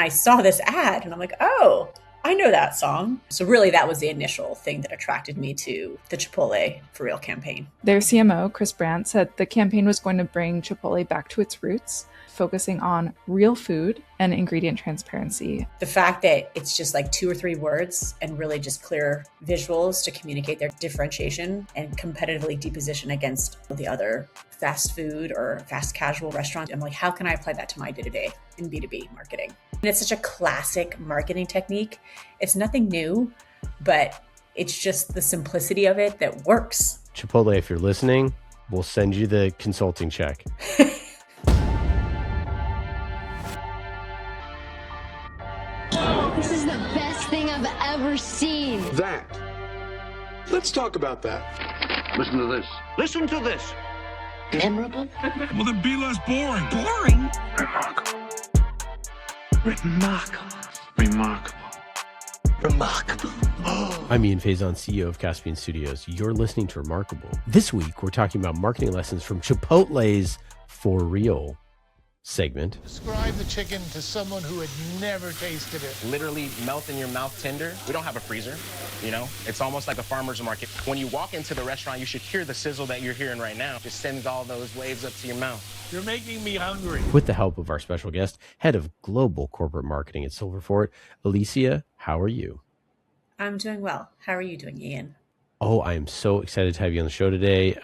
I saw this ad and I'm like, oh, I know that song. So really that was the initial thing that attracted me to the Chipotle For Real campaign. Their CMO, Chris Brandt, said the campaign was going to bring Chipotle back to its roots, focusing on real food and ingredient transparency. The fact that it's just like 2 or 3 words and really just clear visuals to communicate their differentiation and competitively deposition against the other fast food or fast casual restaurants. I'm like, how can I apply that to my day-to-day in B2B marketing? And it's such a classic marketing technique. It's nothing new, but it's just the simplicity of it that works. Chipotle, if you're listening, we'll send you the consulting check. This is the best thing I've ever seen. That. Let's talk about that. Listen to this. Listen to this. Memorable? Well, then be less boring. Boring? Remarkable. Remarkable. Remarkable. Remarkable. I'm Ian Faison, CEO of Caspian Studios. You're listening to Remarkable. This week, we're talking about marketing lessons from Chipotle's For Real segment. Describe the chicken to someone who had never tasted it. Literally melt in your mouth tender. We don't have a freezer, you know? It's almost like a farmer's market. When you walk into the restaurant, you should hear the sizzle that you're hearing right now. Just sends all those waves up to your mouth. You're making me hungry. With the help of our special guest, head of global corporate marketing at Silverfort, Alicia, how are you? I'm doing well. How are you doing, Ian? Oh, I am so excited to have you on the show today.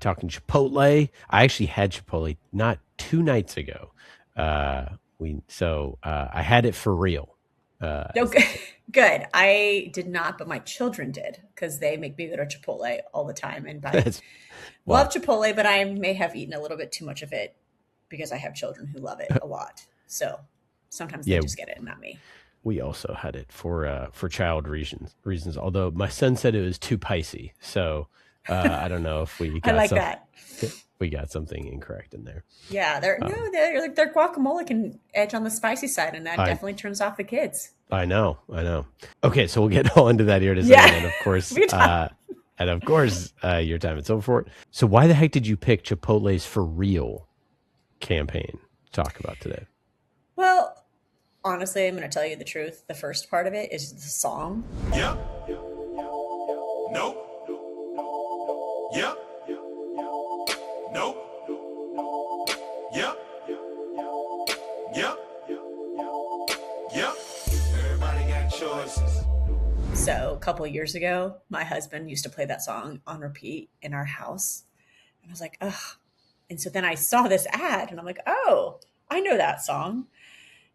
Talking Chipotle. I actually had Chipotle not 2 nights ago. I had it for real. Good. I did not, but my children did because they make me go to Chipotle all the time. And love Chipotle, but I may have eaten a little bit too much of it because I have children who love it a lot. So sometimes they just get it, not me. We also had it for child reasons. Although my son said it was too spicy, so I don't know if we got that. We got something incorrect in there. Yeah, their guacamole can edge on the spicy side, and that definitely turns off the kids. I know. Okay, so we'll get all into that here in a second, and of course, your time at Silverfort. So why the heck did you pick Chipotle's For Real campaign to talk about today? Well, honestly, I'm going to tell you the truth. The first part of it is the song. Yep. Nope. Yep. Nope. Yep. Yep. Yep. Everybody got choices. So a couple of years ago, my husband used to play that song on repeat in our house. And I was like, ugh. And so then I saw this ad and I'm like, oh, I know that song.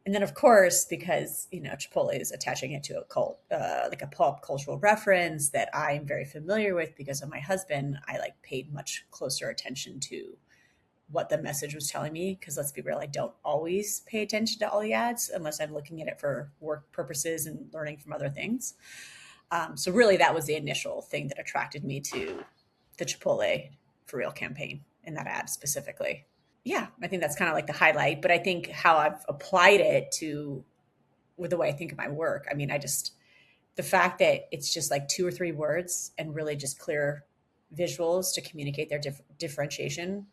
And then, of course, because, Chipotle is attaching it to a cult, like a pop cultural reference that I'm very familiar with because of my husband, I paid much closer attention to what the message was telling me. Because let's be real, I don't always pay attention to all the ads unless I'm looking at it for work purposes and learning from other things. So really, that was the initial thing that attracted me to the Chipotle For Real campaign in that ad specifically. Yeah, I think that's kind of like the highlight, but I think how I've applied it with the way I think of my work. I mean, the fact that it's just like 2 or 3 words and really just clear visuals to communicate their differentiation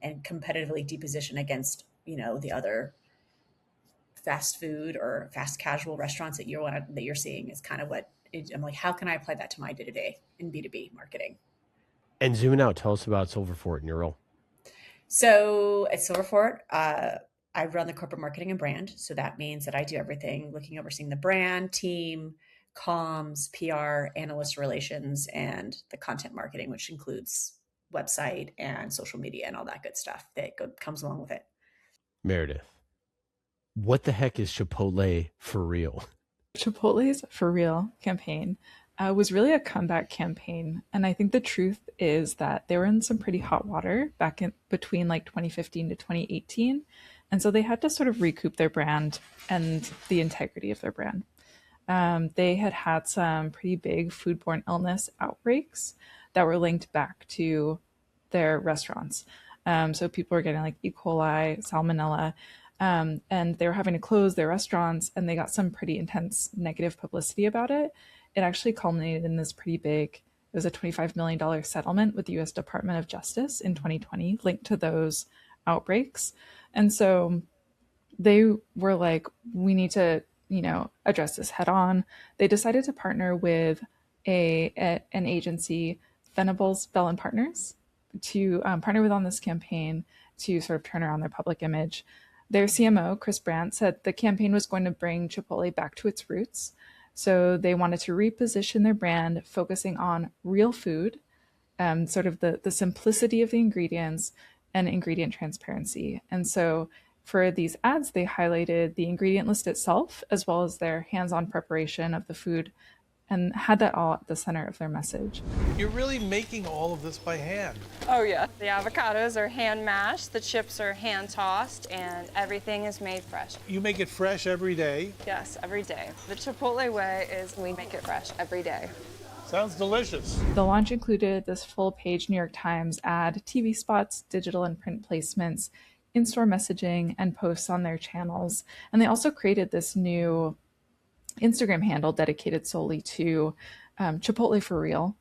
and competitively deposition against, the other fast food or fast casual restaurants that you're seeing is kind of I'm like, how can I apply that to my day-to-day in B2B marketing? And zooming out, tell us about Silverfort and your role. So at Silverfort, I run the corporate marketing and brand. So that means that I do everything, overseeing the brand, team, comms, PR, analyst relations, and the content marketing, which includes website and social media and all that good stuff that comes along with it. Meredith, what the heck is Chipotle For Real? Chipotle's For Real campaign was really a comeback campaign. And I think the truth is that they were in some pretty hot water back in between 2015 to 2018. And so they had to sort of recoup their brand and the integrity of their brand. They had some pretty big foodborne illness outbreaks that were linked back to their restaurants. So people were getting E. coli, salmonella, and they were having to close their restaurants, and they got some pretty intense negative publicity about it. It actually culminated in this pretty big, it was a $25 million settlement with the U.S. Department of Justice in 2020 linked to those outbreaks. And so they were like, we need to, address this head on. They decided to partner with an agency, Venables Bell and Partners, to partner with on this campaign to sort of turn around their public image. Their CMO, Chris Brandt, said the campaign was going to bring Chipotle back to its roots. So they wanted to reposition their brand, focusing on real food, sort of the simplicity of the ingredients and ingredient transparency. And so for these ads, they highlighted the ingredient list itself, as well as their hands-on preparation of the food, and had that all at the center of their message. You're really making all of this by hand. Oh yeah. The avocados are hand mashed, the chips are hand tossed, and everything is made fresh. You make it fresh every day? Yes, every day. The Chipotle way is we make it fresh every day. Sounds delicious. The launch included this full-page New York Times ad, TV spots, digital and print placements, in-store messaging, and posts on their channels. And they also created this new Instagram handle dedicated solely to Chipotle for real.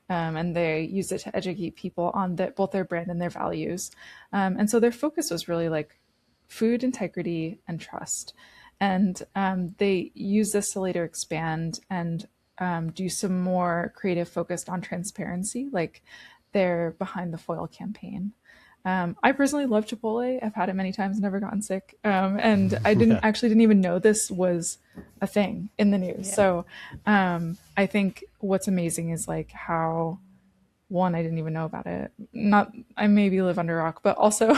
And they used it to educate people on both their brand and their values. And so their focus was really like food integrity and trust. And they use this to later expand and do some more creative focused on transparency, like their Behind the Foil campaign. I personally love Chipotle. I've had it many times, never gotten sick. And I didn't even know this was a thing in the news. Yeah. So I think what's amazing is like how, one, I didn't even know about it. I maybe live under a rock, but also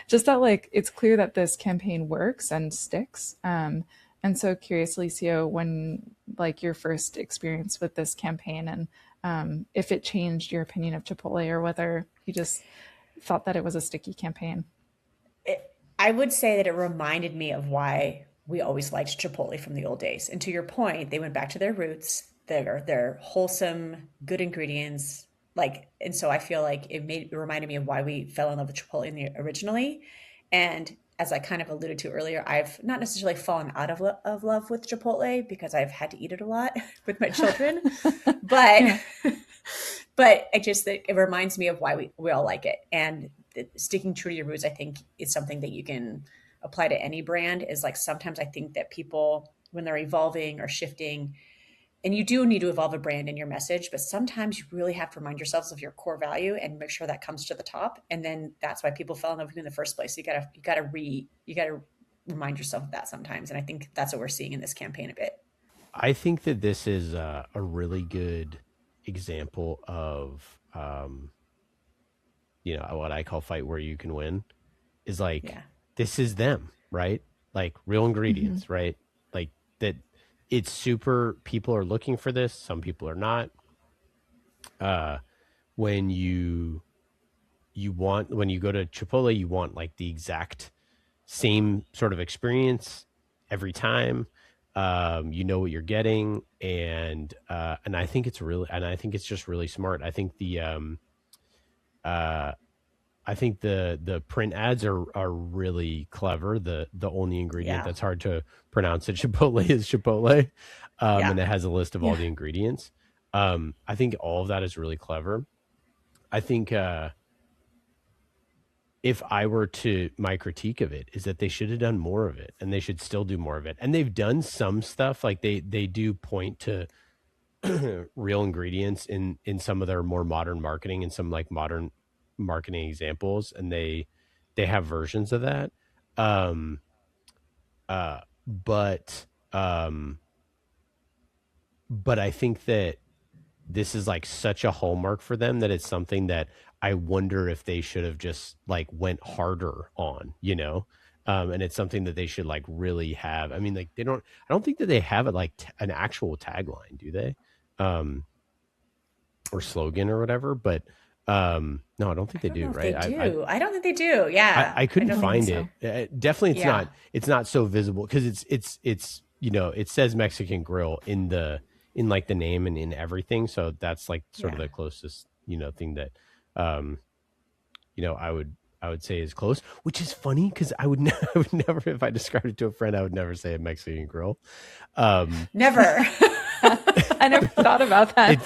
just that like, it's clear that this campaign works and sticks. And so curious, Alicia, when like your first experience with this campaign and if it changed your opinion of Chipotle or whether you just thought that it was a sticky campaign. I would say that it reminded me of why we always liked Chipotle from the old days. And to your point, they went back to their roots, their wholesome, good ingredients. And so I feel like it reminded me of why we fell in love with Chipotle originally. And as I kind of alluded to earlier, I've not necessarily fallen out of love with Chipotle because I've had to eat it a lot with my children, but it reminds me of why we all like it. And sticking true to your roots, I think, is something that you can apply to any brand. Is like sometimes I think that people, when they're evolving or shifting, and you do need to evolve a brand in your message, but sometimes you really have to remind yourselves of your core value and make sure that comes to the top. And then that's why people fell in love with you in the first place. You gotta remind yourself of that sometimes. And I think that's what we're seeing in this campaign a bit. I think that this is a really good example of, what I call fight where you can win is like, this is them, right? Like real ingredients, right? Like that. It's super, people are looking for this. Some people are not. When you go to Chipotle, you want like the exact same sort of experience every time. You know what you're getting. And I think it's just really smart. I think the print ads are really clever. The only ingredient that's hard to pronounce at Chipotle is Chipotle. And it has a list of all the ingredients. I think all of that is really clever. I think if I were to, my critique of it is that they should have done more of it and they should still do more of it. And they've done some stuff, like they do point to real ingredients in some of their more modern marketing and some like modern marketing examples, and they have versions of that. But I think that this is like such a hallmark for them that it's something that I wonder if they should have just like went harder on, and it's something that they should like really have. I mean, like I don't think that they have it like an actual tagline, do they? Or slogan or whatever, but no, I don't think they do. Right? I don't think they do. Yeah, I couldn't find it. Definitely, it's not so visible because it's it says Mexican Grill in like the name and in everything. So that's like sort of the closest thing that I would say is close. Which is funny because I would never, if I described it to a friend, I would never say a Mexican Grill. Never. I never thought about that.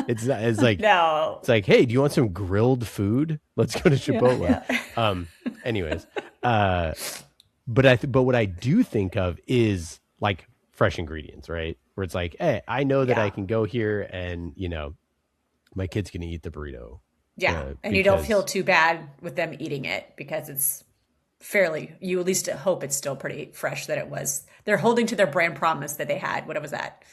It's like, no. It's like, hey, do you want some grilled food? Let's go to Chipotle. Anyways, but what I do think of is like fresh ingredients, right? Where it's like, hey, I know that I can go here and, you know, my kid's going to eat the burrito. Yeah. And you don't feel too bad with them eating it because it's fairly, you at least hope it's still pretty fresh that it was. They're holding to their brand promise that they had. What was that?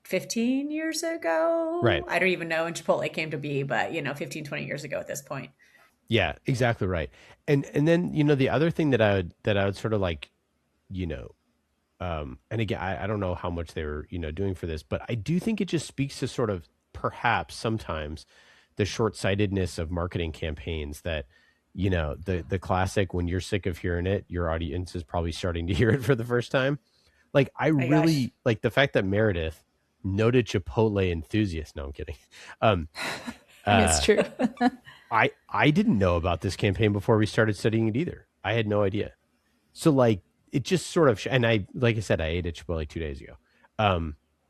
15 years ago? Right. I don't even know when Chipotle came to be, but, you know, 15, 20 years ago at this point. Yeah, exactly right. And then, you know, the other thing that I would sort of like, you know, and again, I don't know how much they were, you know, doing for this, but I do think it just speaks to sort of perhaps sometimes the short-sightedness of marketing campaigns that, you know, the classic, when you're sick of hearing it, your audience is probably starting to hear it for the first time. Like, I really like the fact that Meredith, noted Chipotle enthusiast. No, I'm kidding. It's true. I didn't know about this campaign before we started studying it either. I had no idea. So like, it just sort of, and I, like I said, I ate at Chipotle 2 days ago.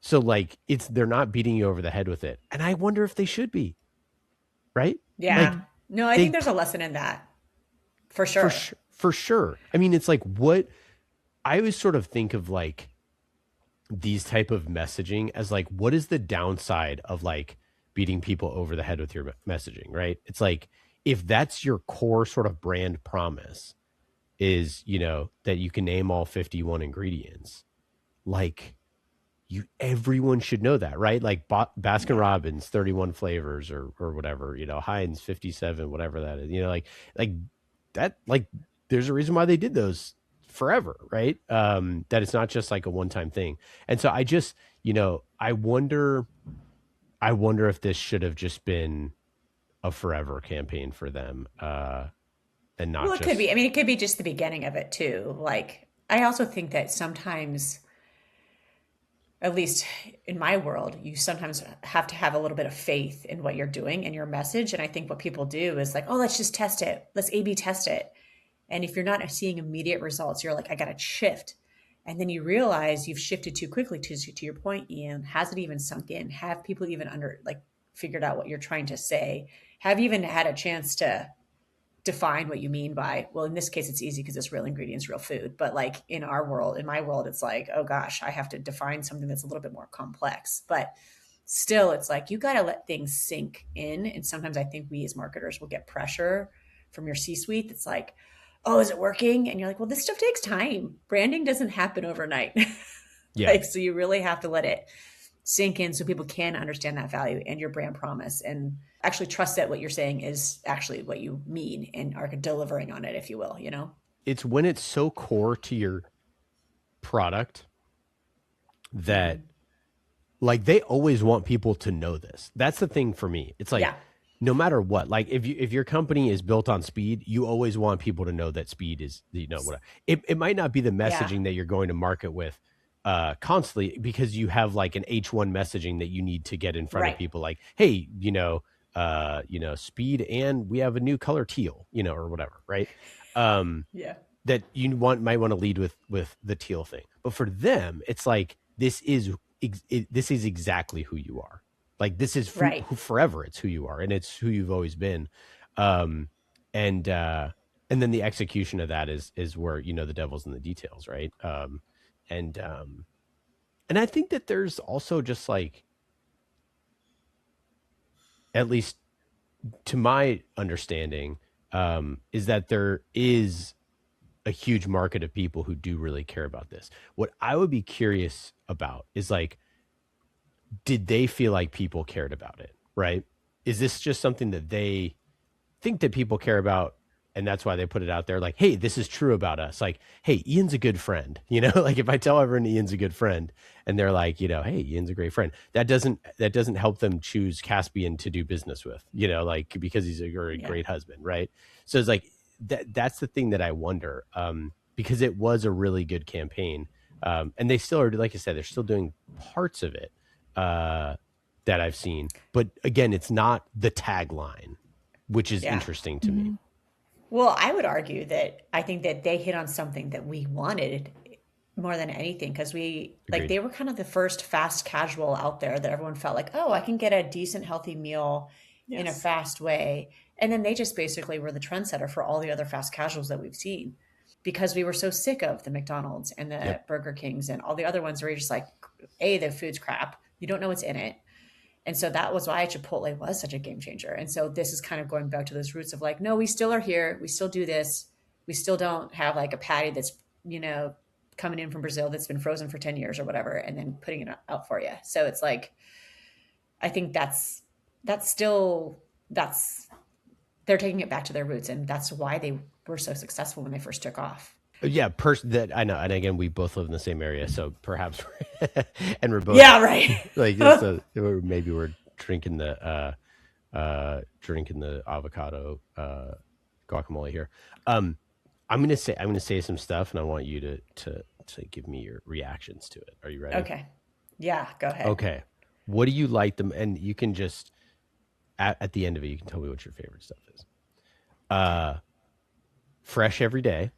So like they're not beating you over the head with it. And I wonder if they should be, right? Yeah. Like, no, I think there's a lesson in that for sure. For sure. I mean, it's like I always sort of think of like these type of messaging as like, what is the downside of like beating people over the head with your messaging, right? It's like, if that's your core sort of brand promise is, you know, that you can name all 51 ingredients, like everyone should know that, right? Like Baskin Robbins, 31 flavors or whatever, you know, Heinz 57, whatever that is, you know, like that, like there's a reason why they did those forever, right? That it's not just like a one-time thing. And so I just, you know, I wonder if this should have just been a forever campaign for them, and not. Well, it could be. I mean, it could be just the beginning of it too. Like, I also think that sometimes, at least in my world, you sometimes have to have a little bit of faith in what you're doing and your message. And I think what people do is like, oh, let's just test it. Let's A/B test it. And if you're not seeing immediate results, you're like, I got to shift. And then you realize you've shifted too quickly. To your point, Ian, has it even sunk in? Have people even figured out what you're trying to say? Have you even had a chance to define what you mean by, well, in this case, it's easy because it's real ingredients, real food. But like in our world, in my world, it's like, oh gosh, I have to define something that's a little bit more complex. But still, it's like, you got to let things sink in. And sometimes I think we as marketers will get pressure from your C-suite. That's like, oh, is it working? And you're like, well, this stuff takes time. Branding doesn't happen overnight. Yeah. So you really have to let it sink in so people can understand that value and your brand promise and actually trust that what you're saying is actually what you mean and are delivering on it, if you will, you know? It's when it's so core to your product that like they always want people to know this. That's the thing for me. It's like, no matter what, like if your company is built on speed, you always want people to know that speed is, you know, what it might not be the messaging that you're going to market with constantly, because you have like an H1 messaging that you need to get in front of people, like, hey, you know, speed, and we have a new color teal, you know, or whatever, right? That you might want to lead with the teal thing. But for them, it's like, this is exactly who you are. Like, this is forever. It's who you are, and it's who you've always been. And then the execution of that is where, you know, the devil's in the details, right? And I think that there's also just like, at least to my understanding, is that there is a huge market of people who do really care about this. What I would be curious about is like, did they feel like people cared about it, right? Is this just something that they think that people care about, and that's why they put it out there? Like, hey, this is true about us. Like, hey, Ian's a good friend. You know, like if I tell everyone Ian's a good friend and they're like, you know, hey, Ian's a great friend, that doesn't help them choose Caspian to do business with, you know, like because he's a great husband, right? So it's like, that's the thing that I wonder, because it was a really good campaign. And they still are, like I said, they're still doing parts of it that I've seen. But again, it's not the tagline, which is interesting to me. Well, I would argue that I think that they hit on something that we wanted more than anything, because they were kind of the first fast casual out there that everyone felt like, oh, I can get a decent, healthy meal in a fast way. And then they just basically were the trendsetter for all the other fast casuals that we've seen. because we were so sick of the McDonald's and the Burger Kings and all the other ones where you're just like, the food's crap. You don't know what's in it. And so that was why Chipotle was such a game changer. And so this is kind of going back to those roots of like, no, we still are here. We still do this. We still don't have like a patty that's, coming in from Brazil that's been frozen for 10 years or whatever, and then putting it out for you. So it's like, I think they're taking it back to their roots. And that's why they were so successful when they first took off. Yeah, that I know. And again, we both live in the same area, so perhaps and we're both right. Like maybe we're drinking the avocado guacamole here. I'm gonna say some stuff, and I want you to give me your reactions to it. Are you ready? Okay. Yeah, go ahead. Okay. What do you like them? And you can just at the end of it, you can tell me what your favorite stuff is. Fresh every day.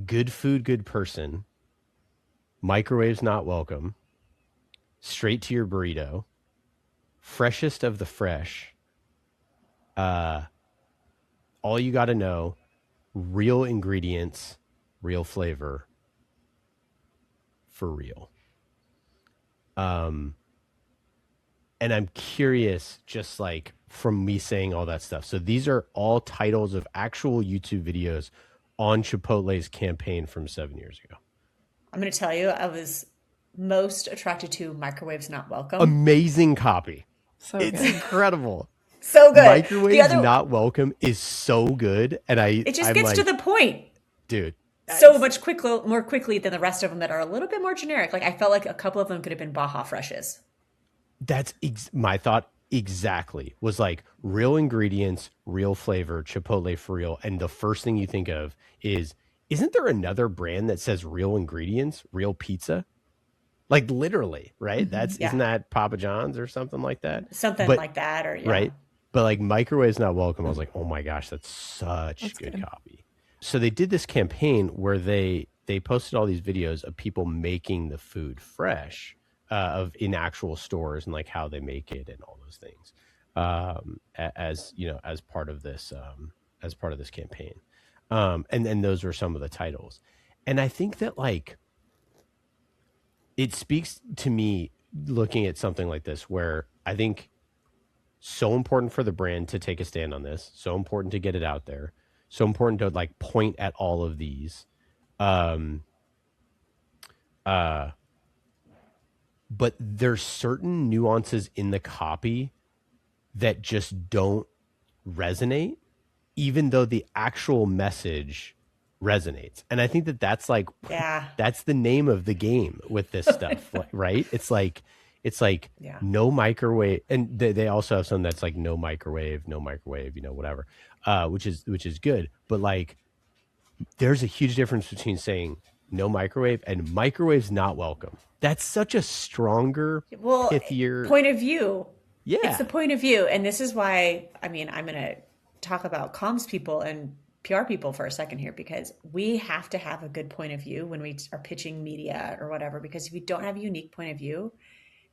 Good food, good person. Microwaves not welcome. Straight to your burrito. Freshest of the fresh. All you got to know. Real ingredients, real flavor. For real. And I'm curious, just like from me saying all that stuff. So these are all titles of actual YouTube videos on Chipotle's campaign from 7 years ago. I'm going to tell you, I was most attracted to Microwaves Not Welcome. Amazing copy. It's good. incredible. So good. Microwaves Not Welcome is so good. And it just gets to the point. Dude. So much more quickly than the rest of them that are a little bit more generic. Like I felt like a couple of them could have been Baja Freshes. That's my thought exactly. Was like real ingredients, real flavor, Chipotle for real. And the first thing you think of is, isn't there another brand that says real ingredients, real pizza? Like literally, right? Isn't that Papa John's or something like that? Something like that, or right. But like Microwaves Not Welcome, I was like, oh my gosh, that's good copy. So they did this campaign where they posted all these videos of people making the food fresh, in actual stores, and like how they make it and all those things, as part of this campaign, and those were some of the titles, and I think that like it speaks to me looking at something like this where I think so important for the brand to take a stand on this, so important to get it out there, so important to like point at all of these, but there's certain nuances in the copy that just don't resonate, even though the actual message resonates. And I think that's like, that's the name of the game with this stuff, right? It's like no microwave. And they also have something that's like no microwave, whatever, which is good. But like, there's a huge difference between saying no microwave and microwaves not welcome. That's such a stronger, pithier point of view. Yeah. It's the point of view. And this is why, I'm going to talk about comms people and PR people for a second here, because we have to have a good point of view when we are pitching media or whatever, because if you don't have a unique point of view,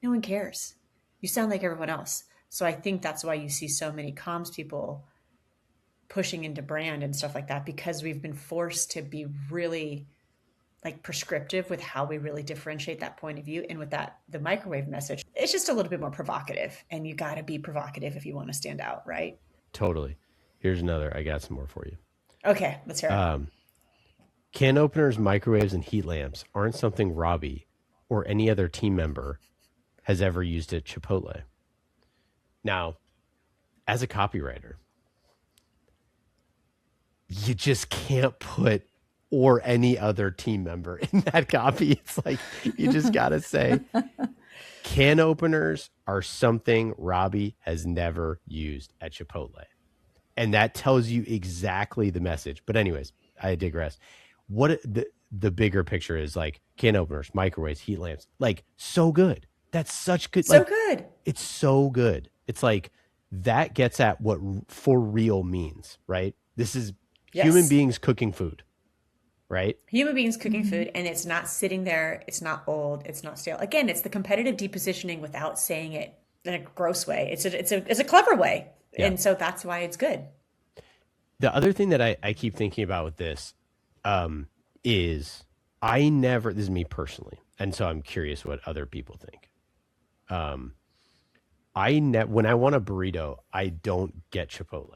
no one cares. You sound like everyone else. So I think that's why you see so many comms people pushing into brand and stuff like that, because we've been forced to be really like prescriptive with how we really differentiate that point of view. And with that, the microwave message, it's just a little bit more provocative, and you got to be provocative if you want to stand out, right? Totally. Here's another. I got some more for you. Okay, let's hear it. Can openers, microwaves, and heat lamps aren't something Robbie or any other team member has ever used at Chipotle. Now, as a copywriter, you just can't put or any other team member in that copy. It's like, you just got to say, can openers are something Robbie has never used at Chipotle. And that tells you exactly the message. But anyways, I digress. What the bigger picture is, like, can openers, microwaves, heat lamps, like, so good. That's such good. So good. It's so good. It's like, that gets at what for real means, right? This is human beings cooking food. Right? Human beings cooking food, and it's not sitting there. It's not old. It's not stale. Again, it's the competitive depositioning without saying it in a gross way. It's a clever way. Yeah. And so that's why it's good. The other thing that I keep thinking about with this is this is me personally, and so I'm curious what other people think. When I want a burrito, I don't get Chipotle.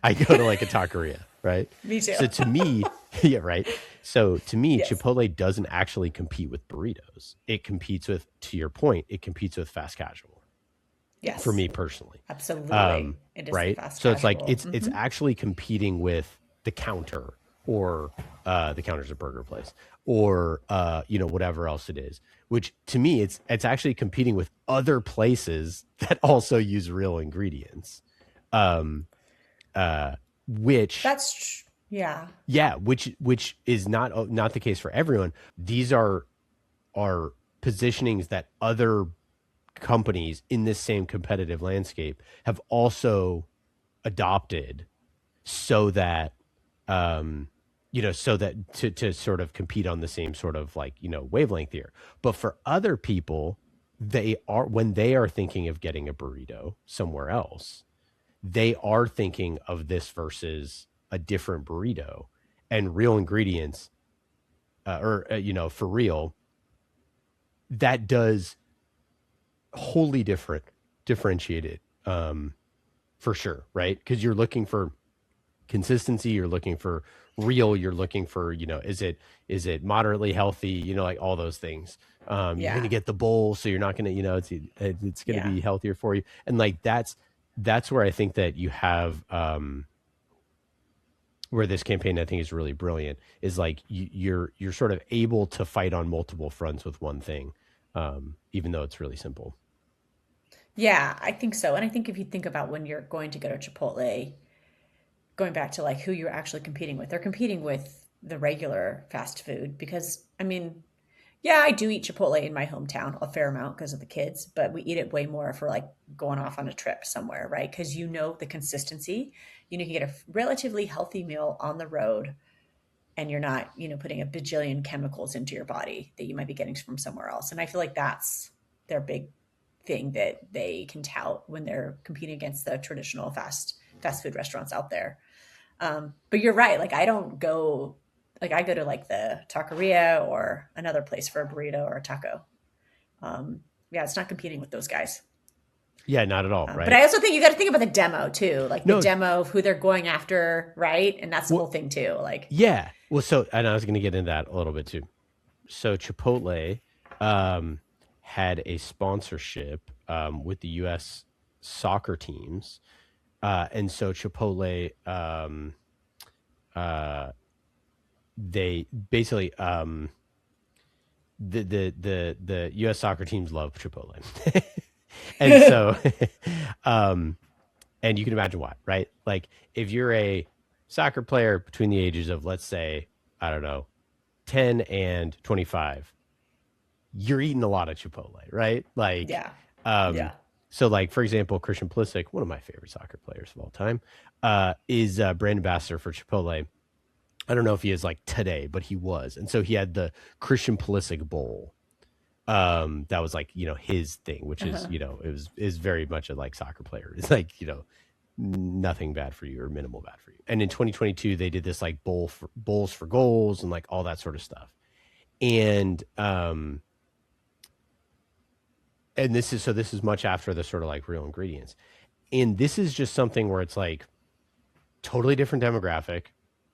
I go to like a taqueria, right? Me too. So to me, yeah, right. So to me, Yes. Chipotle doesn't actually compete with burritos. It competes with, to your point, it competes with fast casual. Yes. For me personally. Absolutely. It is right. fast So it's like casual. it's actually competing with the counter, or the counter's a burger place, or whatever else it is. Which to me, it's actually competing with other places that also use real ingredients. Which yeah, which is not the case for everyone. These are positionings that other companies in this same competitive landscape have also adopted, so that to sort of compete on the same sort of like wavelength here. But for other people, when they are thinking of getting a burrito somewhere else, they are thinking of this versus a different burrito, and real ingredients, for real, that does wholly differentiated, for sure, right? Because you're looking for consistency, you're looking for real, you're looking for is it moderately healthy, like all those things. You're gonna get the bowl, so you're not gonna it's gonna be healthier for you, and like that's where I think that you have where this campaign I think is really brilliant, is like you're sort of able to fight on multiple fronts with one thing, even though it's really simple. Yeah, I think so. And I think if you think about when you're going to go to Chipotle, going back to like who you're actually competing with, they're competing with the regular fast food, because I mean, yeah, I do eat Chipotle in my hometown a fair amount because of the kids, but we eat it way more for like going off on a trip somewhere, right? Because the consistency, you can get a relatively healthy meal on the road, and you're not, putting a bajillion chemicals into your body that you might be getting from somewhere else. And I feel like that's their big thing that they can tout when they're competing against the traditional fast food restaurants out there. But you're right. Like I go to like the taqueria or another place for a burrito or a taco. It's not competing with those guys. Yeah, not at all. Right. But I also think you got to think about the demo too, like the demo of who they're going after. Right. And that's the whole thing too. Like, yeah. Well, so, and I was going to get into that a little bit too. So Chipotle, had a sponsorship, with the U.S. soccer teams. And so Chipotle, they basically, the U.S. soccer teams love Chipotle. And so, and you can imagine why, right? Like if you're a soccer player between the ages of, let's say, I don't know, 10 and 25, you're eating a lot of Chipotle, right? Like, So like, for example, Christian Pulisic, one of my favorite soccer players of all time, is a brand ambassador for Chipotle. I don't know if he is like today, but he was. And so he had the Christian Pulisic Bowl. That was like, his thing, which is, is very much a like soccer player. It's like, nothing bad for you or minimal bad for you. And in 2022, they did this like bowls for goals and like all that sort of stuff. And this is much after the sort of like real ingredients. And this is just something where it's like totally different demographic,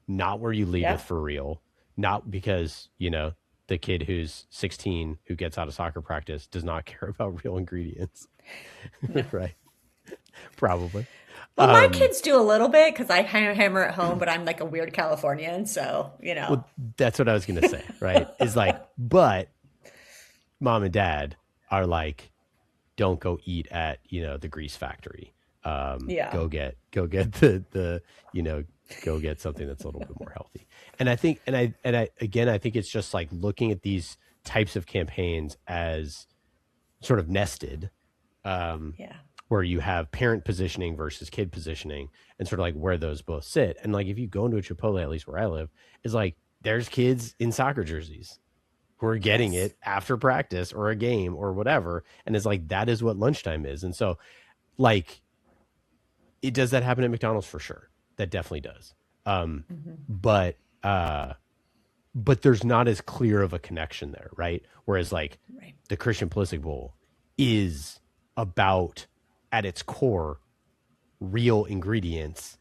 not where you leave it for real, not because, the kid who's 16 who gets out of soccer practice does not care about real ingredients. Right. Probably. Well, my kids do a little bit because I hammer at home, but I'm like a weird Californian. So, Well, that's what I was going to say, right? Is like, but mom and dad are like, don't go eat at, the grease factory. Go get the go get something that's a little bit more healthy. And I think, and I think it's just like looking at these types of campaigns as sort of nested, where you have parent positioning versus kid positioning, and sort of like where those both sit. And like, if you go into a Chipotle, at least where I live, is like, there's kids in soccer jerseys who are getting it after practice or a game or whatever. And it's like, that is what lunchtime is. And so like, does that happen at McDonald's? For sure. That definitely does. But But there's not as clear of a connection there, right? Whereas like the Christian Pulisic Bowl is about, at its core, real ingredients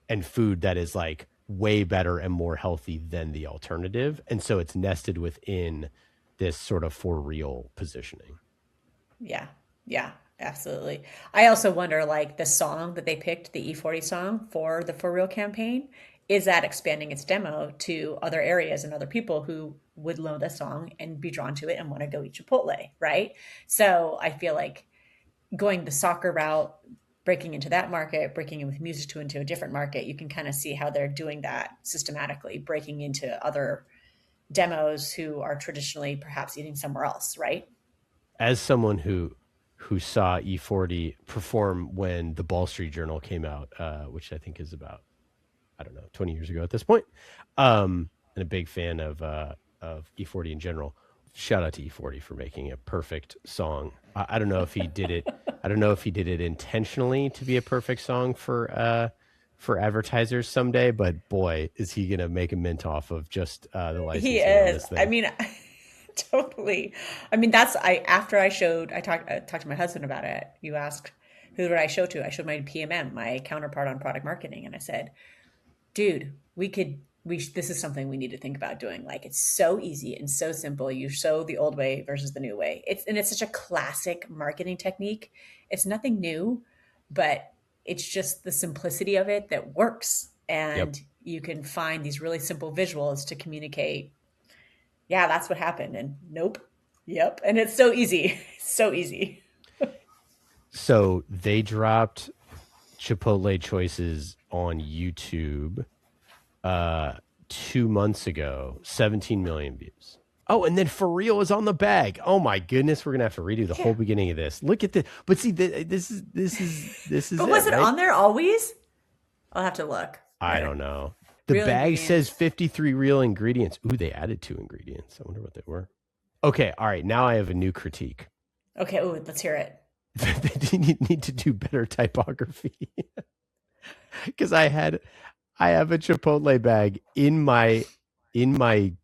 and food that is like way better and more healthy than the alternative. And so it's nested within this sort of for real positioning. Yeah. Yeah, absolutely. I also wonder, like, the song that they picked, the E40 song for the For Real campaign, is that expanding its demo to other areas and other people who would know the song and be drawn to it and want to go eat Chipotle, right? So I feel like going the soccer route, breaking into that market, breaking in with music to into a different market, you can kind of see how they're doing that systematically, breaking into other demos who are traditionally perhaps eating somewhere else, right? As someone who saw E40 perform when the Ball Street Journal came out, which I think is about, I don't know, 20 years ago at this point, and a big fan of E40 in general. Shout out to E40 for making a perfect song. I don't know if he did it. I don't know if he did it intentionally to be a perfect song for advertisers someday. But boy, is he gonna make a mint off of just the licensing. He on is. this thing. I mean, totally. I mean, that's after I talked to my husband about it. You asked who did I show to? I showed my PMM, my counterpart on product marketing, and I said, dude, this is something we need to think about doing. Like, it's so easy and so simple. You show the old way versus the new way. It's such a classic marketing technique. It's nothing new, but it's just the simplicity of it that works. And you can find these really simple visuals to communicate, yeah, that's what happened. And nope. Yep. And it's so easy. So easy. So they dropped Chipotle choices on YouTube 2 months ago, 17 million views. Oh, and then For Real is on the bag. Oh my goodness, we're gonna have to redo the whole beginning of this. Look at this. But see, this is. But was it on there always? I'll have to look. I don't know. The Real bag ingredients. says 53 real ingredients. Ooh, they added 2 ingredients. I wonder what they were. Okay, all right. Now I have a new critique. Okay, let's hear it. They need to do better typography. Because I have a Chipotle bag in my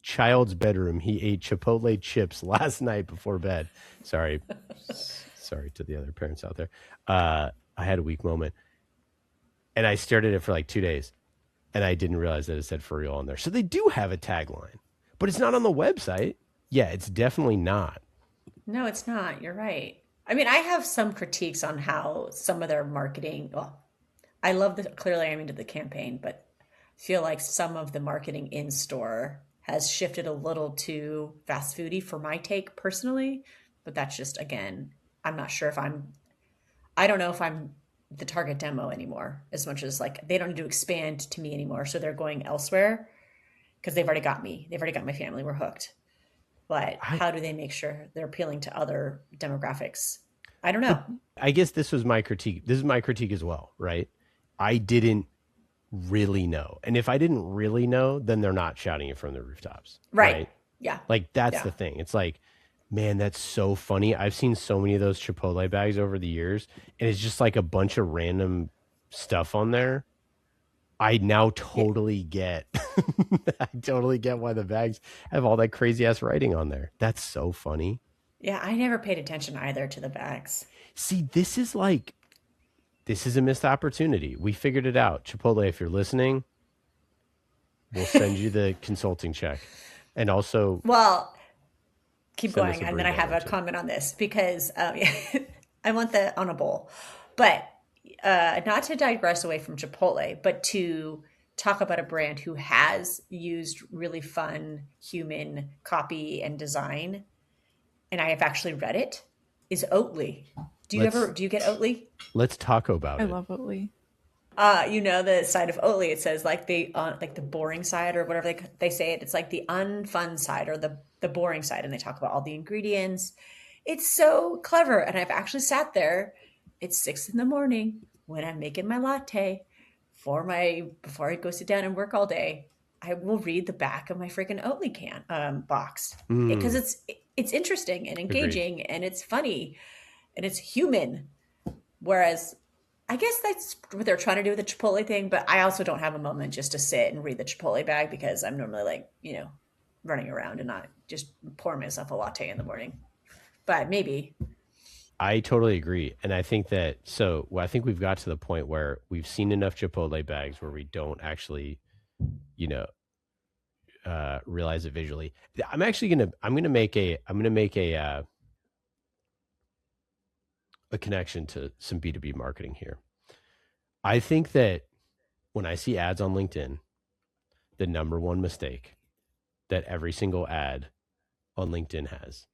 child's bedroom. He ate Chipotle chips last night before bed. Sorry to the other parents out there. I had a weak moment, and I stared at it for like 2 days, and I didn't realize that it said For Real on there. So they do have a tagline, but it's not on the website. Yeah, it's definitely not. No, it's not. You're right. I mean, I have some critiques on how some of their marketing, well, I love clearly I'm into the campaign, but I feel like some of the marketing in store has shifted a little too fast foody for my take personally. But that's just, again, I'm not sure I don't know if I'm the target demo anymore, as much as like they don't need to expand to me anymore. So they're going elsewhere because they've already got me. They've already got my family. We're hooked. But how do they make sure they're appealing to other demographics? I don't know. I guess this was my critique. This is my critique as well, right? I didn't really know. And if I didn't really know, then they're not shouting it from the rooftops. Right? Yeah. Like, that's the thing. It's like, man, that's so funny. I've seen so many of those Chipotle bags over the years, and it's just like a bunch of random stuff on there. I now totally get I totally get why the bags have all that crazy ass writing on there. That's so funny. Yeah, I never paid attention either to the bags. See, this is a missed opportunity. We figured it out. Chipotle, if you're listening, we'll send you the consulting check. And also, well, keep going. And then I have a comment on this because I want that on a bowl. But not to digress away from Chipotle, but to talk about a brand who has used really fun human copy and design, and I have actually read it, is Oatly. Do you get Oatly? Let's talk about it. I love Oatly. The side of Oatly, it says like the boring side or whatever they say it. It's like the unfun side or the boring side, and they talk about all the ingredients. It's so clever, and I've actually sat there. It's 6 a.m. when I'm making my latte before I go sit down and work all day. I will read the back of my freaking Oatly can box because it's interesting and engaging and it's funny and it's human. Whereas I guess that's what they're trying to do with the Chipotle thing, but I also don't have a moment just to sit and read the Chipotle bag because I'm normally like, running around and not just pouring myself a latte in the morning. But maybe. I totally agree. And I think that, I think we've got to the point where we've seen enough Chipotle bags where we don't actually, realize it visually. I'm going to make a connection to some B2B marketing here. I think that when I see ads on LinkedIn, the number one mistake that every single ad on LinkedIn has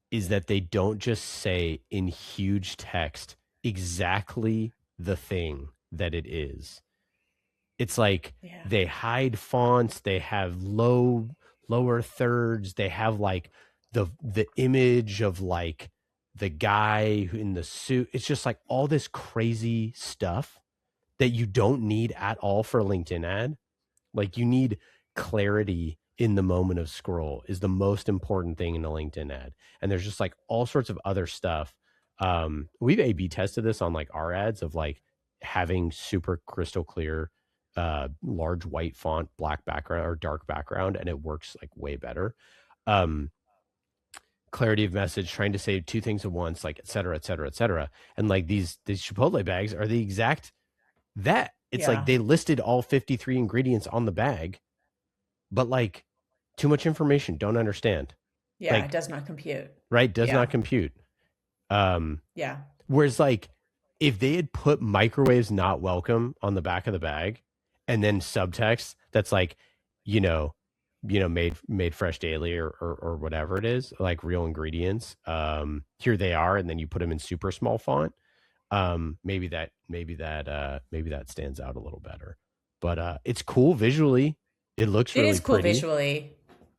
is that they don't just say in huge text exactly the thing that it is. It's like they hide fonts, they have lower thirds, they have like the image of like the guy in the suit. It's just like all this crazy stuff that you don't need at all for a LinkedIn ad. Like you need clarity in the moment of scroll is the most important thing in a LinkedIn ad. And there's just like all sorts of other stuff. We've A/B tested this on like our ads of like having super crystal clear, large white font, black background or dark background, and it works like way better. Clarity of message, trying to say two things at once, like et cetera, et cetera, et cetera. And like these Chipotle bags are the exact that. It's like they listed all 53 ingredients on the bag, but like too much information, don't understand. Yeah, like, it does not compute. Right? Does not compute. Whereas like if they had put microwaves not welcome on the back of the bag and then subtext that's like, made fresh daily or whatever it is, like real ingredients, here they are, and then you put them in super small font. Maybe that stands out a little better, but it's cool visually. It looks really It is cool pretty. visually.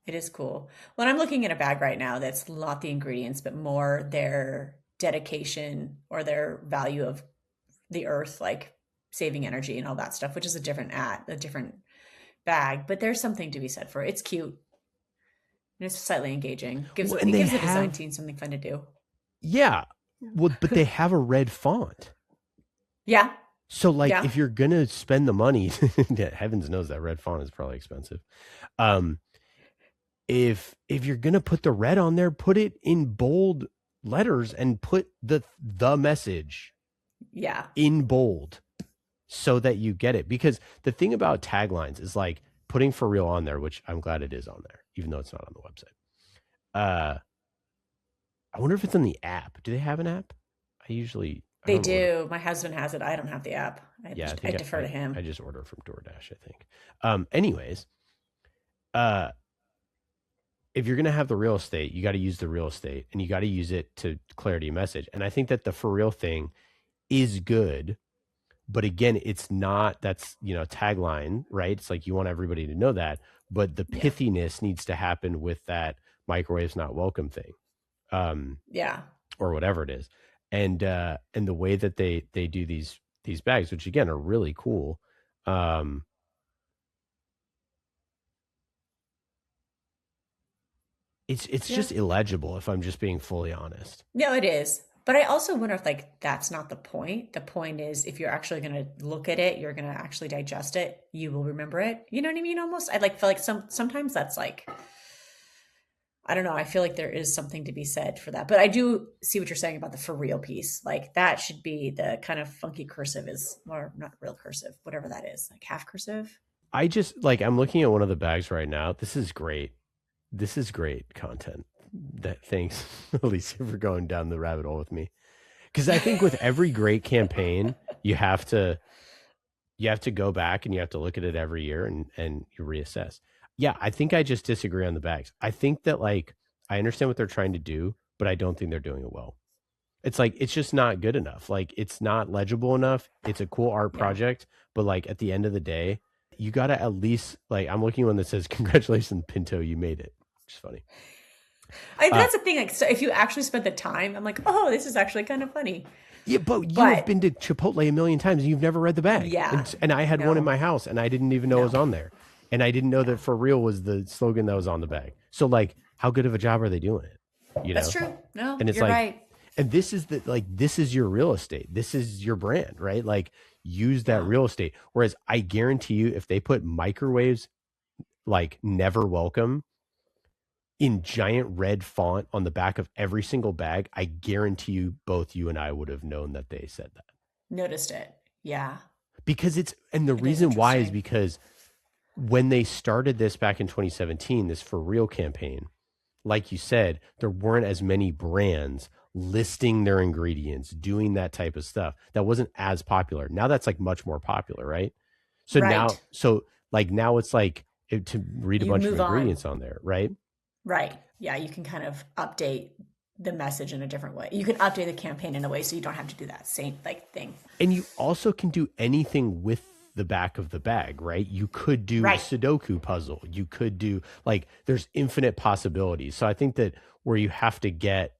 It is cool. When I'm looking at a bag right now, that's not the ingredients, but more their dedication or their value of the earth, like saving energy and all that stuff, which is a different bag. But there's something to be said for it. It's cute. And it's slightly engaging. It gives the design team something fun to do. Yeah. Well, but they have a red font. Yeah. So like if you're going to spend the money, heavens knows that red font is probably expensive. If you're going to put the red on there, put it in bold letters and put the message in bold so that you get it. Because the thing about taglines is like putting for real on there, which I'm glad it is on there, even though it's not on the website. I wonder if it's on the app. Do they have an app? They do. My husband has it. I don't have the app. I defer to him. I just order from DoorDash, I think. Anyways, if you're going to have the real estate, you got to use the real estate and you got to use it to clarity message. And I think that the for real thing is good, but again, it's not, that's, tagline, right? It's like, you want everybody to know that, but the pithiness needs to happen with that microwaves not welcome thing. Or whatever it is. And the way that they do these bags, which again are really cool. It's just illegible, if I'm just being fully honest. No, it is. But I also wonder if like that's not the point. The point is if you're actually going to look at it, you're going to actually digest it, you will remember it. You know what I mean? Almost. I feel like sometimes that's like, I don't know. I feel like there is something to be said for that. But I do see what you're saying about the for real piece. Like that should be the kind of funky cursive is, or not real cursive, whatever that is, like half cursive. I just like, I'm looking at one of the bags right now. This is great. This is great content. Thanks, Alicia, for going down the rabbit hole with me. Because I think with every great campaign, you have to go back and you have to look at it every year and you reassess. Yeah, I think I just disagree on the bags. I think that like, I understand what they're trying to do, but I don't think they're doing it well. It's like, it's just not good enough. Like, it's not legible enough. It's a cool art project, but like at the end of the day, you got to at least, like, I'm looking at one that says, congratulations, Pinto, you made it. Which is funny. That's the thing. Like, so if you actually spent the time, I'm like, oh, this is actually kind of funny. Yeah, but you have been to Chipotle a million times and you've never read the bag. Yeah. And I had one in my house and I didn't even know it was on there. And I didn't know that for real was the slogan that was on the bag. So like, how good of a job are they doing it? That's true. No, and it's you're like, right. And this is this is your real estate. This is your brand, right? Like use that real estate. Whereas I guarantee you, if they put microwaves like never welcome in giant red font on the back of every single bag, I guarantee you both you and I would have known that they said that. Noticed it. Yeah. Because the reason why is because when they started this back in 2017, this For Real campaign, like you said, there weren't as many brands listing their ingredients, doing that type of stuff. That wasn't as popular. Now that's like much more popular, right? So now it's like to read a bunch of ingredients on there, right? Right. Yeah, you can kind of update the message in a different way. You can update the campaign in a way so you don't have to do that same thing. And you also can do anything with the back of the bag, right? You could do a Sudoku puzzle. You could do there's infinite possibilities. So I think that where you have to get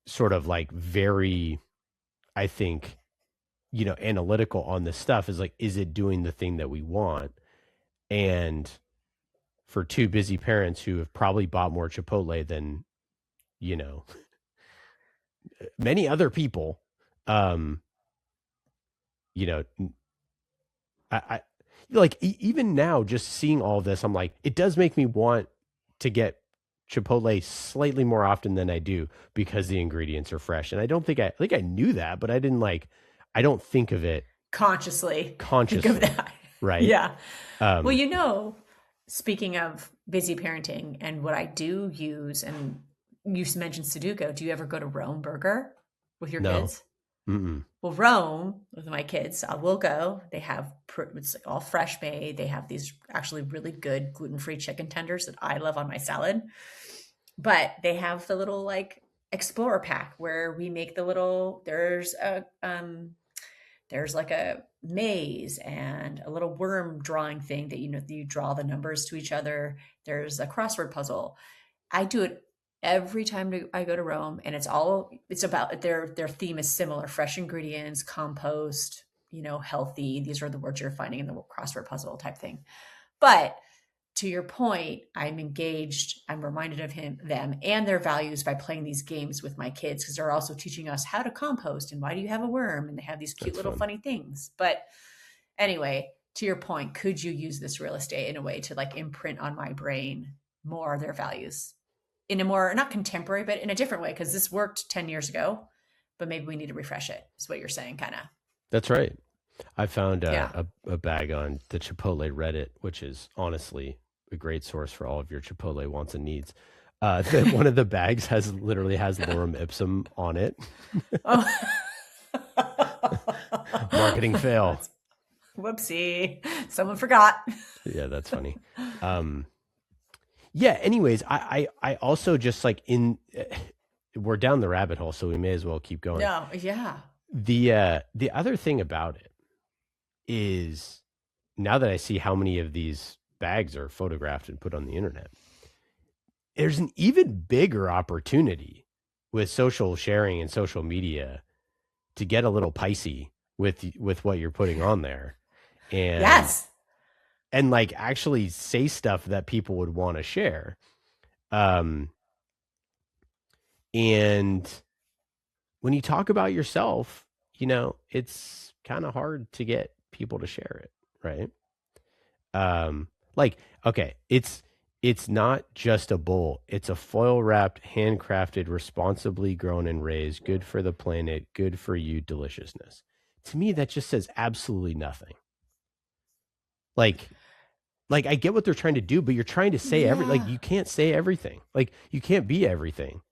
sort of very, I think, analytical on this stuff is is it doing the thing that we want? And for two busy parents who have probably bought more Chipotle than, many other people, I even now, just seeing all this, I'm like, it does make me want to get Chipotle slightly more often than I do because the ingredients are fresh. And I don't think I knew that, but I didn't I don't think of it consciously. Think of that. Right. Yeah. Well, speaking of busy parenting and what I do use, and you mentioned Sudoku, do you ever go to Rome Burger with your kids? Mm-mm. Well, Rome with my kids, I will go. They have it's all fresh made. They have these actually really good gluten-free chicken tenders that I love on my salad. But they have the little explorer pack where we make the little. There's a maze and a little worm drawing thing that you draw the numbers to each other. There's a crossword puzzle. I do it every time I go to Rome, and it's about their theme is similar: fresh ingredients, compost, healthy. These are the words you're finding in the crossword puzzle type thing. But to your point, I'm engaged. I'm reminded of them and their values by playing these games with my kids, because they're also teaching us how to compost and why do you have a worm, and they have these cute little funny things. But anyway, to your point, could you use this real estate in a way to imprint on my brain more their values? In a more, not contemporary, but in a different way, because this worked 10 years ago, but maybe we need to refresh it, is what you're saying, kind of. That's right. I found a bag on the Chipotle Reddit, which is honestly a great source for all of your Chipotle wants and needs. One of the bags literally has lorem ipsum on it. Oh. Marketing fail. Whoopsie. Someone forgot. Yeah, that's funny. Yeah, anyways, I also just we're down the rabbit hole, so we may as well keep going. No, yeah. The other thing about it is, now that I see how many of these bags are photographed and put on the internet, there's an even bigger opportunity with social sharing and social media to get a little pricey with what you're putting on there. And yes. And actually say stuff that people would want to share. And when you talk about yourself, it's kind of hard to get people to share it, right? Okay, it's not just a bowl. It's a foil wrapped, handcrafted, responsibly grown and raised, good for the planet, good for you deliciousness. To me, that just says absolutely nothing. I get what they're trying to do, but you're trying to say you can't say everything. You can't be everything,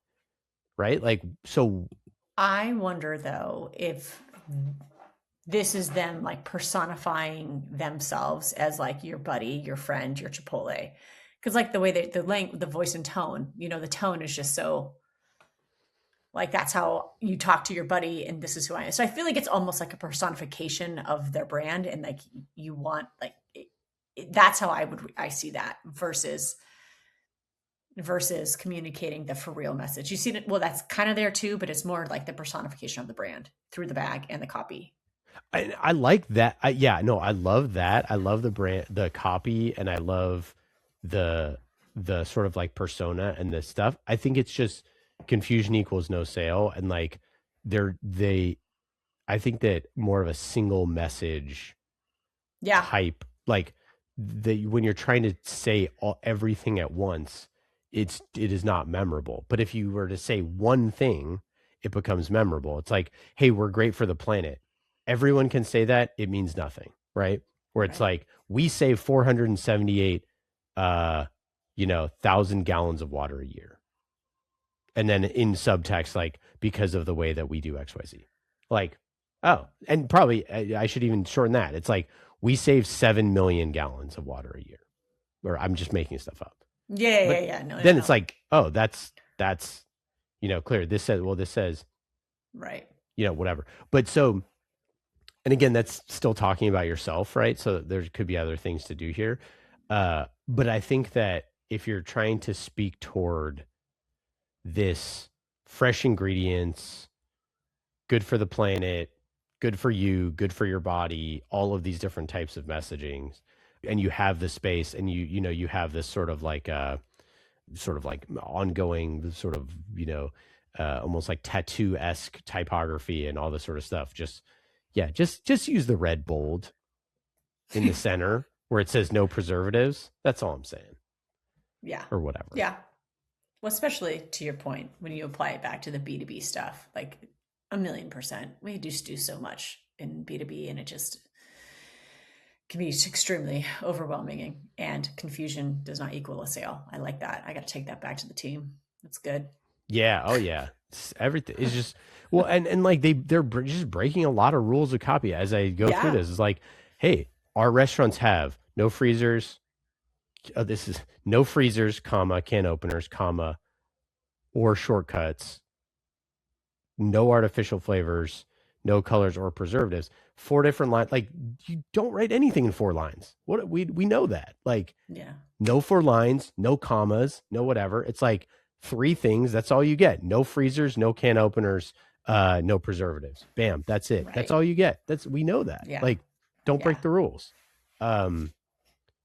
right? So I wonder though, if this is them personifying themselves as your buddy, your friend, your Chipotle. Because the way the voice and tone, the tone is just so that's how you talk to your buddy, and this is who I am. So I feel it's almost like a personification of their brand, and you want that's how I see that versus communicating the for real message. You see that? Well, that's kind of there too, but it's more the personification of the brand through the bag and the copy. I like that. I love that. I love the brand, the copy, and I love the sort of persona and the stuff. I think it's just confusion equals no sale. And like I think that more of a single message type, like when you're trying to say everything at once, it is not memorable. But if you were to say one thing, it becomes memorable. It's like, hey, we're great for the planet. Everyone can say that. It means nothing, right? Where it's like, we save 478, 1,000 gallons of water a year. And then in subtext, like, because of the way that we do XYZ. Like, oh, and probably I should even shorten that. It's like, we save 7 million gallons of water a year. Or I'm just making stuff up. Yeah. No, it's like, oh, that's clear. This says, right. Whatever. But so, and again, that's still talking about yourself, right? So there could be other things to do here. But I think that if you're trying to speak toward this fresh ingredients, good for the planet, good for you, good for your body, all of these different types of messagings, and you have the space, and you have this sort of like ongoing sort of almost like tattoo-esque typography and all this sort of stuff. Just use the red bold in the center where it says no preservatives. That's all I'm saying. Yeah. Or whatever. Yeah. Well, especially to your point, when you apply it back to the B2B stuff, like 1,000,000%. We just do so much in B2B, and it just can be extremely overwhelming, and confusion does not equal a sale. I like that. I got to take that back to the team. That's good. Yeah. Oh yeah. Everything is just, well, and like they're just breaking a lot of rules of copy as I go through this. It's like, hey, our restaurants have no freezers. This is no freezers, comma, can openers, comma, or shortcuts, no artificial flavors, no colors or preservatives. 4 different lines. Like, you don't write anything in 4 lines. What we know that. Like, no 4 lines, no commas, no whatever. It's like 3 things. That's all you get. No freezers, no can openers, no preservatives. Bam. That's it. Right. That's all you get. We know that. Yeah. Like, don't break the rules. And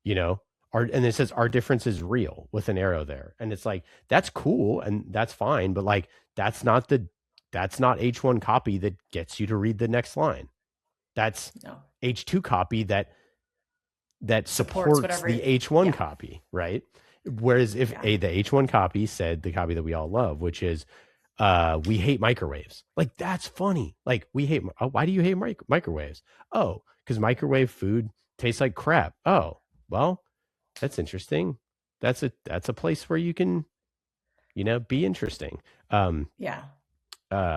it says our difference is real with an arrow there. And it's like, that's cool and that's fine. But like, that's not H1 copy that gets you to read the next line. That's H2 copy that supports the H1 copy, right? Whereas if the H1 copy said the copy that we all love, which is, we hate microwaves. Like, that's funny. Like, why do you hate microwaves? Oh, because microwave food tastes like crap. Oh, well, that's interesting. That's a place where you can, be interesting.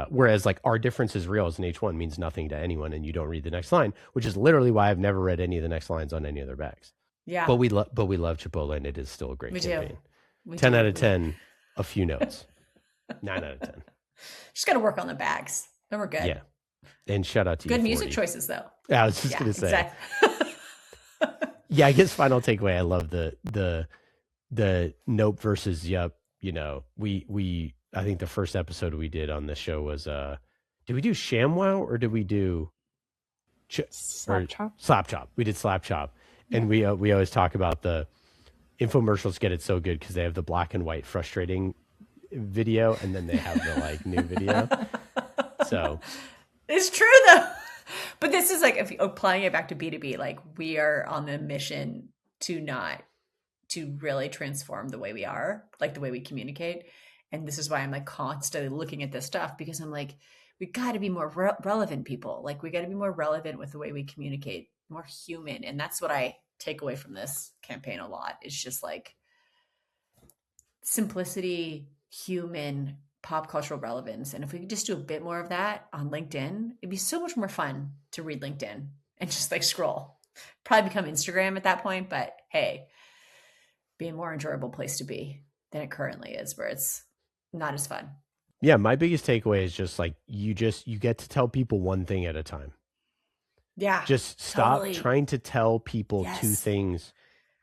Whereas like our difference is real as an H1 means nothing to anyone, and you don't read the next line, which is literally why I've never read any of the next lines on any other bags. Yeah. But we love Chipotle, and it is still a great campaign. 10 out of 10, a few notes. 9 out of 10. Just got to work on the bags. Then we're good. Yeah. And shout out to good music choices though. Yeah, I was just going to say. Exactly. Yeah, I guess final takeaway. I love the nope versus yup. I think the first episode we did on this show was, did we do ShamWow or did we do Slap Chop? Slap Chop. We did Slap Chop. And we always talk about the infomercials get it so good because they have the black and white frustrating video, and then they have the like new video. So it's true though. But this is like, if applying it back to B2B, like we are on the mission to really transform the way we are, like the way we communicate. And this is why I'm like constantly looking at this stuff, because I'm like, we got to be more relevant people. Like we got to be more relevant with the way we communicate, more human. And that's what I take away from this campaign a lot. It's just like simplicity, human, pop cultural relevance. And if we could just do a bit more of that on LinkedIn, it'd be so much more fun to read LinkedIn and just like scroll. Probably become Instagram at that point, but hey, be a more enjoyable place to be than it currently is, where it's not as fun. Yeah, my biggest takeaway is just like you get to tell people one thing at a time. Yeah. Just stop trying to tell people 2 things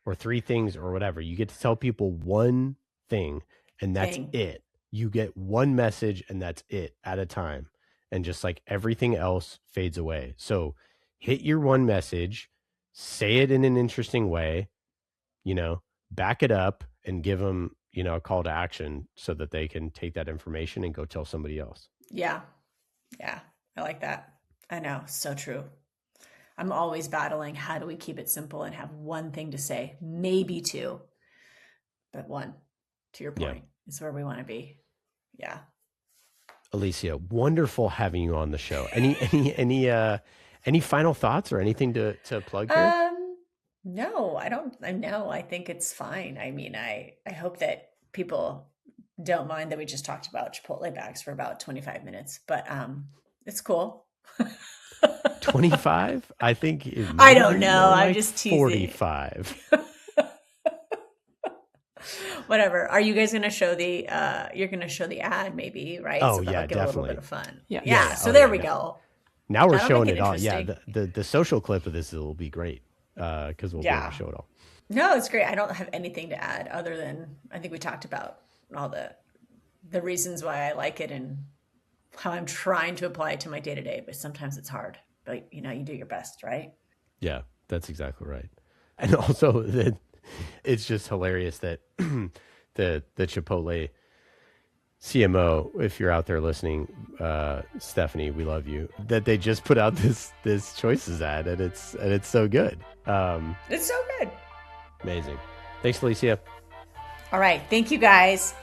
or 3 things or whatever. You get to tell people one thing, and that's it. You get one message, and that's it at a time. And just like everything else fades away. So hit your one message, say it in an interesting way, back it up and give them, a call to action so that they can take that information and go tell somebody else. Yeah. Yeah. I like that. I know. So true. I'm always battling. How do we keep it simple and have one thing to say? Maybe two, but one, to your point, is where we want to be. Yeah. Alicia, wonderful having you on the show. Any final thoughts or anything to plug here? No, I don't. I know. I think it's fine. I mean, I hope that people don't mind that we just talked about Chipotle bags for about 25 minutes, but it's cool. 25? I think I don't know. I'm just teasing. 45. Whatever. Are you guys going to show the you're going to show the ad maybe, right? Oh, so yeah, get a little definitely. bit of fun. Yeah. Yeah. So there we go. Now we're That'll showing make it all. Yeah, interesting. the social clip of this will be great because we'll be able to show it all. No, it's great. I don't have anything to add other than I think we talked about all the reasons why I like it and how I'm trying to apply it to my day-to-day, but sometimes it's hard. But you do your best, right? Yeah, that's exactly right. And also it's just hilarious that the Chipotle CMO, if you're out there listening, Stephanie, we love you, that they just put out this choices ad and it's so good. It's so good. Amazing. Thanks, Alicia. All right. Thank you guys.